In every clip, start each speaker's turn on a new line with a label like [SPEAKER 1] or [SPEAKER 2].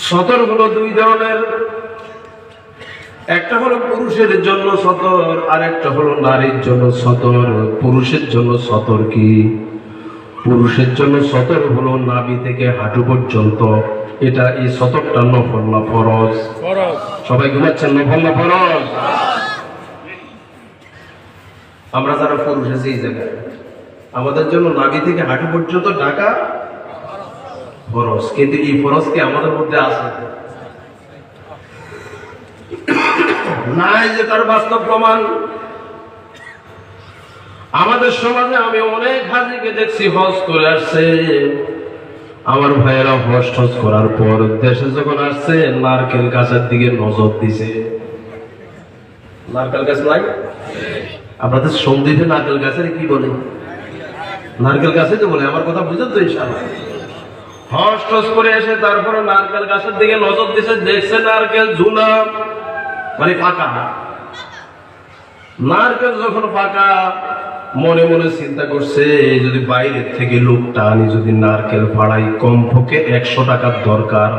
[SPEAKER 1] সতর হলো দুই ধরনের, একটা হলো পুরুষের জন্য সতর, আর একটা হলো নারীর জন্য সতর। পুরুষের জন্য সতর কি? পুরুষের জন্য সতর হলো নাভি থেকে হাঁটু পর্যন্ত। এটা এই সতরটা নফল না ফরজ? সবাই ঘুমাচ্ছেন, নফল না ফরজ? আমরা যারা পুরুষ আছি এই জায়গায়, আমাদের জন্য নাভি থেকে হাঁটু পর্যন্ত ঢাকা ফরজ, কিন্তু এই ফরজ কি আমাদের মধ্যে আছে? নাই যে তার বাস্তব প্রমাণ। আমাদের সমাজে আমি অনেক হাজিকে দেখছি হজ করে আসছে, আমার ভাইয়েরা হজ টজ করার পর দেশে যখন আসছে নারকেল গাছের দিকে নজর দিছে। নারকেল গাছ নাই আপনাদের সন্দ্বীপে? নারকেল গাছের কি বলে? নারকেল গাছে তো বলে। আমার কথা বুঝেন তো ইনশাআল্লাহ? হজ টজ করে এসে তারপরে নারকেল গাছের দিকে নজর দিছে, দেখছে নারকেল ঝুনা, মানে ফাঁকা। নারকেল যখন ফাঁকা, মনে মনে চিন্তা করছে যদি বাইরের থেকে লোকটা আনি, যদি নারকেল ফাড়াই, কমপক্ষে 100 টাকার দরকার।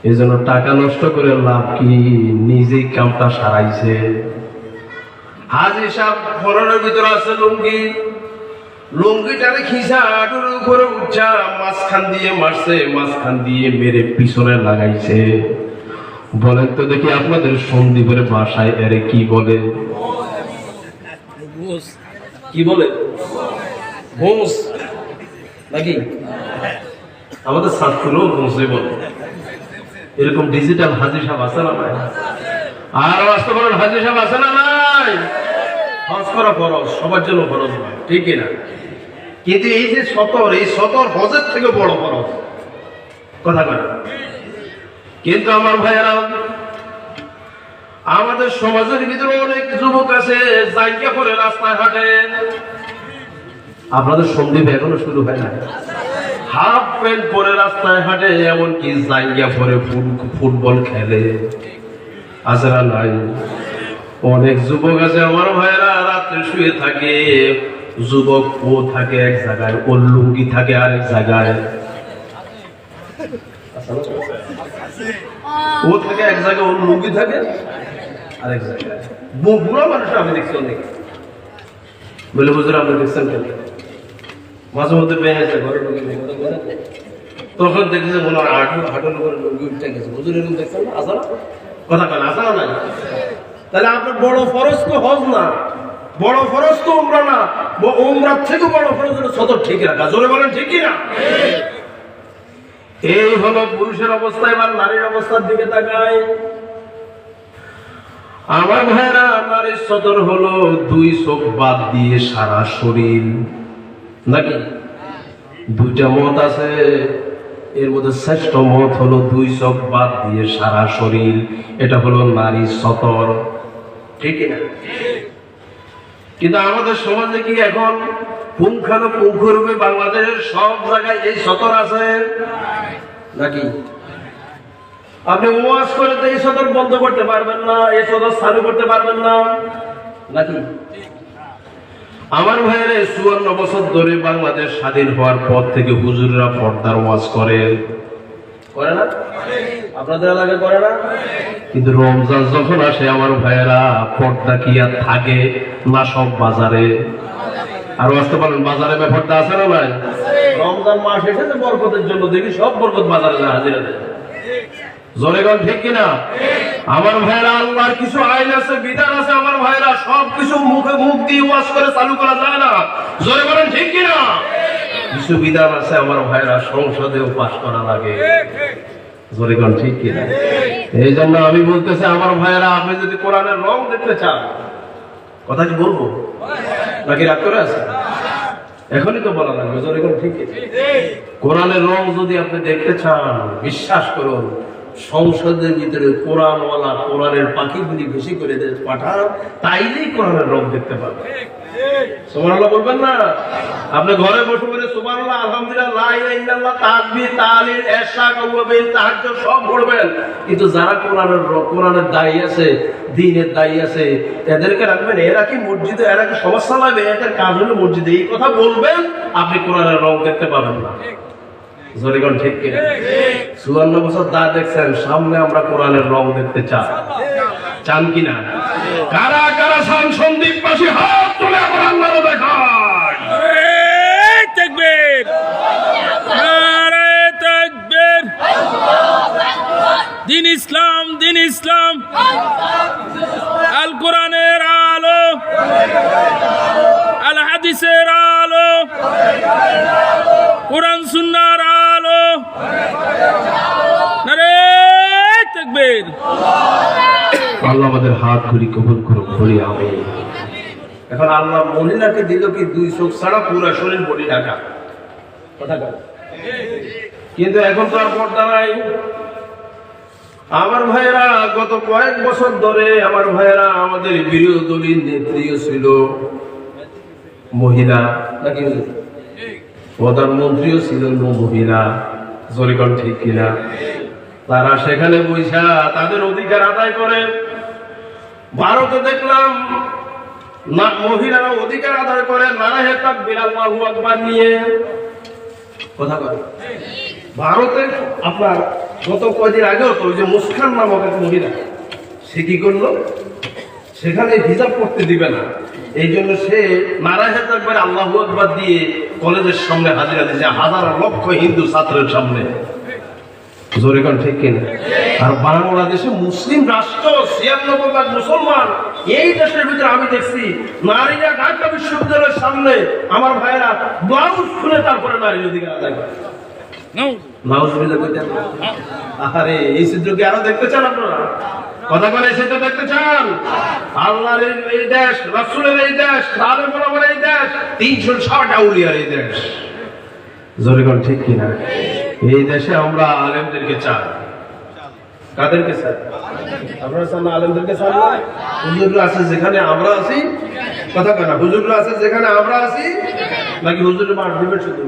[SPEAKER 1] এই জন্য টাকা নষ্ট করে লাভ কি, নিজেই কামটা সারাইছে। হাজি সাহেব ফলনের ভিতরে আছে লুঙ্গি, লুঙ্গিটারে খিসা আটুর উপরে উঠা মাঝখান দিয়ে মারছে, মাঝখান দিয়ে মেরে পিছনে লাগাইছে। বলেন তো দেখি আপনাদের সন্দ্বীপের ভাষায় এরে কি বলে? কি বলে? ঘোষ নাকি? আমাদের ছাত্রও ঘোষে বলে। এরকম ডিজিটাল হাজি সাহেব আছে না নাই? আর আসতে পারেন হাজি সাহেব আছে না নাই? হজ করা ফরজ, সবার জন্য ফরজ নয়, ঠিক না? কিন্তু এই যে সতর, এই সতর হজের থেকে বড় ফরজ, কথা কয় না? কিন্তু আমার ভাইয়েরা, আমাদের সমাজের ভিতরে অনেক যুবক আছে জায়গা করে রাস্তায় হাঁটে। আপনাদের সন্দ্বীপ এখনো শুরু হয় না? হাফ প্যান্ট পরে রাস্তায় হাঁটে, এমনকি জায়গা পরে ফুটবল খেলে। আছে না নাই? অনেক যুবক আছে আমার ভাইয়েরা, রাত্রে শুয়ে থাকে। যুবক ও থাকে এক জায়গায়, ওর লুঙ্গি থাকে আরেক জায়গায়। ও থাকে এক জায়গায়, ওর লুঙ্গি থাকে আরেক জায়গায়। বুড়া মানুষ আমি দেখছি অনেক। বলে হুজুর আপনি দেখছেন কেন? মাঝে মধ্যে বেড়েছে ঘরে লুঙ্গি নেই, তখন দেখছে মনে হয় হাঁটুর উপরে লুঙ্গি উঠতে গেছে। হুজুর এরকম দেখছেন না? আসা না? কথা কেন আসা না? তাহলে আপনার বড় ফরজ তো হজ না, বড় ফরজ তো উমরা না, উমরার থেকে বড় ফরজ হলো সতর ঠিক রাখা। জোরে বলেন ঠিক কিনা? এই হলো পুরুষের অবস্থা। এবার নারীর অবস্থার দিকে তাকায়। আমার ভাইরা, নারীর সতর হলো 2 চোখ বাদ দিয়ে সারা শরীর, নাকি? 2টা মত আছে, এর মধ্যে শ্রেষ্ঠ মত হলো 2 চোখ বাদ দিয়ে সারা শরীর। এটা হলো নারীর সতর, ঠিক না? কিন্তু আমাদের সমাজে কি এখন পুঙ্খানুপুঙ্খরূপে বাংলাদেশের সব জায়গায় এই সতর আছে নাকি? আপনি ওয়াজ করে তো এই সতর বন্ধ করতে পারবেন না, এই সতর চালু করতে পারবেন না, নাকি? আমার ভাইয়েরা, 54 বছর ধরে বাংলাদেশ স্বাধীন হওয়ার পর থেকে হুজুররা পর্দার ওয়াজ করে না? আপনাদের এলাকায় করে না? কিন্তু রমজান যখন আসে আমার ভাইয়েরা, পর্দা কি আর থাকে না? সব বাজারে। আর আসতে পারেন বাজারে ব্যাপারটা আছে না ভাই? রমজান মাস এসেছে বরকতের জন্য, দেখি সব বরকত বাজারে হাজিরা দেয়। জোরে গান ঠিক কিনা? আমার ভাইয়েরা, আল্লাহর কিছু আইন আছে, বিধান আছে আমার ভাইয়েরা, সবকিছু মুখে মুখ দিয়ে ওয়াজ করে চালু করা যায় না। জোরে বলেন ঠিক কিনা? কিছু বিধান আছে আমার ভাইয়েরা, সংসদেও পাস করা লাগে। জোরে গান ঠিক কিনা? এই জন্য আমি বলতেছি আমার ভাইয়েরা, আপনি যদি কোরআনের রং দেখতে চান, কথা কি বলবো নাকি রাগ করে আছে? এখনই তো বলা লাগবে। জোরে গান ঠিক কিনা? কোরআনের রং যদি আপনি দেখতে চান, বিশ্বাস করুন, সংসদের ভিতরে কোরআনওয়ালা, কোরআনের পাখিগুলি বেশি করে পাঠান, তাইলেই কোরআনের রং দেখতে পাবেন। সুবহানাল্লাহ বলবেন না? আপনি ঘরে বসে বসে সুবহানাল্লাহ, আলহামদুলিল্লাহ, লা ইলাহা ইল্লাল্লাহ, তাকবীর, তাহলিল, ইরশাদ, তাওয়াবিল, তাহাজ্জুদ সব পড়বেন, কিন্তু যারা কোরআনের দায়ী আছে, দ্বীনের দায়ী আছে, এদেরকে রাখবেন। এরা কি মসজিদে, এরা কি সমাজ চালাবে? এদের কাজ হলো মসজিদে এই কথা বলবেন, আপনি কোরআনের রং দেখতে পাবেন না। জোরে কোন ঠিক কিনা? 54 বছর দা দেখছেন, সামনে আমরা কোরআনের রং দেখতে চান কিনা? কারা কারা চান সন্দীপবাসী হাত তুলে এখন আল্লাহর দেখায়।
[SPEAKER 2] তাকবীর, নারে তাকবীর। দিন ইসলাম, দিন ইসলাম, আল কোরআনের আলো, আল হাদিসের আলো, কোরআন সুন্নাহর আলো, নারে তাকবীর।
[SPEAKER 1] আল্লাহ আমাদের হাত ঘুরি কবুল করুক, বলি আমি। এখন আল্লাহ মহিলাকে দিল কি 2 চোখ ছাড়া পুরো শরীর বডি ঢাকা, কথা বলে। কিন্তু এখন তো আর পর্দা নাই। আমার ভাইয়েরা গত কয়েক বছর ধরে আমার ভাইয়েরা আমাদের বিরোধী দলীয় নেত্রীও ছিল মহিলা, নাকি প্রধানমন্ত্রীও ছিল মহিলা, জরিকন ঠিক কিনা? তারা সেখানে বৈশা তাদের অধিকার আদায় করে। ভারতে দেখলাম না মহিলারা অধিকার আদায় করে নারায়ে তাকবীর আল্লাহু আকবার নিয়ে, কথা বলে। ভারতে আপনার গত কয়েকদিন আগেও তো ওই যে মুস্কান নামক এক মহিলা, সে কি করলো, সেখানে হিজাব করতে দিবে না, এই জন্য সে নারায়ে তাকবীর আল্লাহু আকবার দিয়ে কলেজের সামনে হাজিরা দিয়েছে, হাজার লক্ষ হিন্দু ছাত্রের সামনে, জোরে কোন ঠিক কিনা? আর বাংলাদেশে মুসলিম রাষ্ট্র, 96% মুসলমান, এই দেশের ভিতরে আমি দেখছি নারীরা ঢাকা বিশ্ববিদ্যালয়ের সামনে আমার ভাইয়েরা ব্লাউজ খুলে তারপরে নারীর অধিকার আদায় করে। নাউজুবিল্লাহ কইতে, আরে এই চিত্র কি আরো দেখতে চান আপনারা? কথা বলে এই চিত্র দেখতে চান? আল্লাহর এই দেশ, রাসূলের এই দেশ, আলেম ওলামার এই দেশ, 360 আউলিয়ার এই দেশ, জোরে কোন ঠিক কিনা? এই দেশে আমরা আলেমদেরকে চাই। কাদেরকে চাই? আপনারা চান না আলেমদেরকে? চান না? হুজুররা আছে যেখানে আমরা আছি, কথা কেনা? হুজুররা আছে যেখানে আমরা আছি, নাকি হুজুরের মাঠ দিবেন শুধু?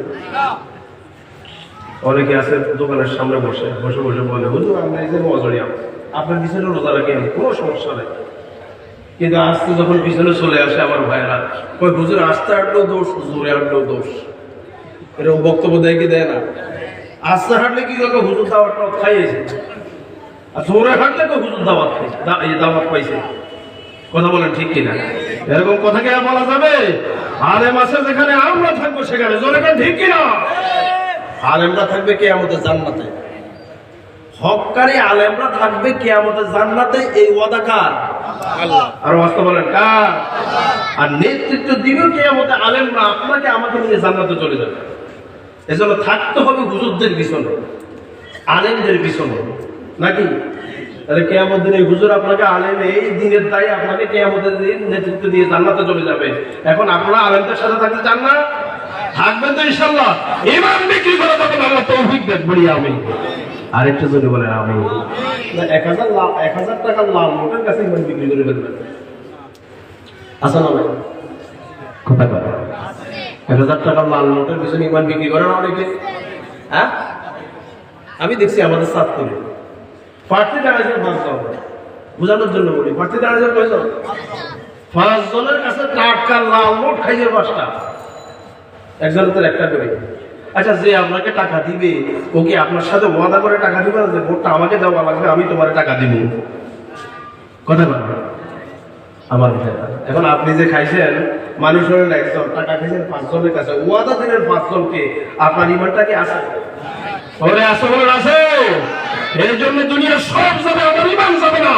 [SPEAKER 1] অনেকে আছে দোকানের সামনে বসে বসে বসে বলে, হুজুর আমরা এই যে মজুরি আপনার পিছনে রোজা রাখি, কোনো সমস্যা নেই। কিন্তু আসতে যখন পিছনে চলে আসে আমার ভাইয়েরা, ওই হুজুর আসতে হাঁটলেও দোষ, জোরে হাঁটলেও দোষ, এরকম বক্তব্য দেয় কি দেয় না? আসতে হাঁটলে কি দেখো হুজুর দাওয়াতটা খাইয়েছে, আর জোরে হাঁটলে তো হুজুর দাওয়াত খাইছে, দাওয়াত পাইছে, কথা বলেন ঠিক কিনা? এরকম কথা কি আর বলা যাবে? আলেম আছে যেখানে আমরা থাকবো সেখানে, জোরে কেন ঠিক কিনা? আলেমরা থাকবে কিয়ামতের জান্নাতে, হক্কারি আলেমরা থাকবে কিয়ামতের জান্নাতে, এই ওয়াদা কার? আল্লাহ। আর ওয়াস্তা বলেন কার? আর নেতৃত্ব দিবে কিয়ামতে আলেমরা, আপনাকে আমাকে নিয়ে জান্নাতে চলে যাবে। এজন্য থাকতে হবে হুজুরদের পিছনে, আলেমদের পিছনে, নাকি? তাহলে কিয়ামত দিনে হুজুর আপনাকে আলেম, এই দিনের দায়ী আপনাকে কিয়ামতের দিন নেতৃত্ব দিয়ে জান্নাতে চলে যাবে। এখন আপনারা আলেমদের সাথে থাকতে চান না? থাকবেন তো ইনশাআল্লাহ। ইমান বিক্রি করে তখন আল্লাহ তৌফিক দেন, বলি আমি। আরেকটা যদি বলেন আমি, 1000 টাকার লাল নোটের কাছে ইমান বিক্রি করে ফেলবেন, আচ্ছা না ভাই? কথা কথা 1000 টাকার লাল নোটের পিছনে ইমান বিক্রি করে না অনেকে? হ্যাঁ, আমি দেখছি আমাদের চাঁদপুরে প্রার্থী দাঁড়াইছে 5 জন, বোঝানোর জন্য বলি, প্রার্থী দাঁড়াইছে কয়জন? 5 জনের কাছে টাটকা লাল নোট খাইছে 5টা, একজনের তো একটা করে। আচ্ছা, যে আপনাকে টাকা দিবে ও কি আপনার সাথে ওয়াদা করে টাকা দিবে না যে ভোটটা আমাকে দেওয়া লাগবে, আমি তোমার টাকা দিব? কথা বলবে আমার ভাইরা। এখন আপনি যে খাইছেন, মানুষ হলেন একজন, টাকা খাইছেন 5 জনের কাছে, ওয়াদা দিলেন 5 জনকে, আপনার ইমানটা কি আছে? বলে আছে, বলেন আছে। এই জন্য দুনিয়ার সব যাবে, আমার ইমান যাবে না।